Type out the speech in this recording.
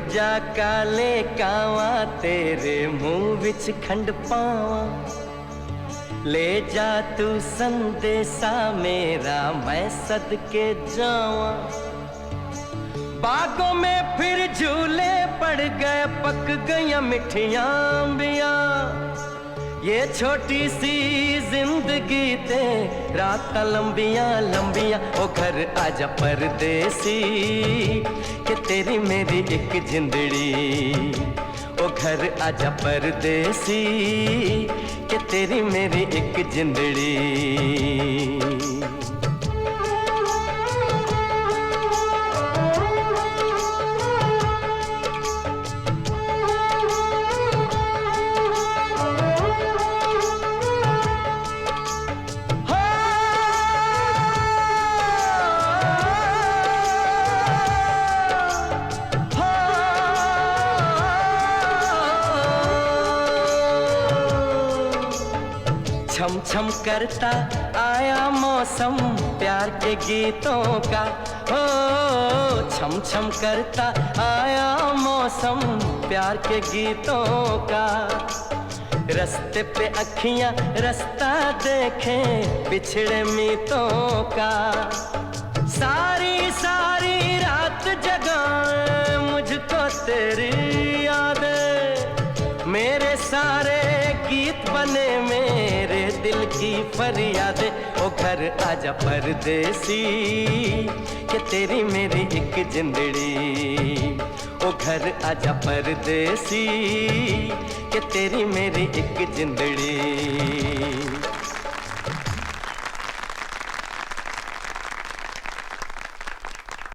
जा काले कावा तेरे मुंह विच खंड पावा, ले जा तू संदेशा मेरा मैं सदके जावा। बागों में फिर झूले पड़ गए, पक गया मिठियां अंबियां, ये छोटी सी जिंदगी ते रात लंबियां लंबियां। ओ घर आजा परदेसी कि तेरी मेरी एक जिंदड़ी, ओ घर आजा परदेसी कि तेरी मेरी एक जिंदड़ी। छम छम करता आया मौसम प्यार के गीतों का, हो छम छम करता आया मौसम प्यार के गीतों का। रास्ते पे अखियां रास्ता देखें बिछड़े मीतों का, सारी सारी रात जगाए मुझको तेरी यादें, मेरे सारे गीत बने मेरे दिल की फरियादें। ओ घर आजा परदेसी कि तेरी मेरी एक जिंदड़ी, ओ घर आजा परदेसी कि तेरी मेरी एक जिंदड़ी।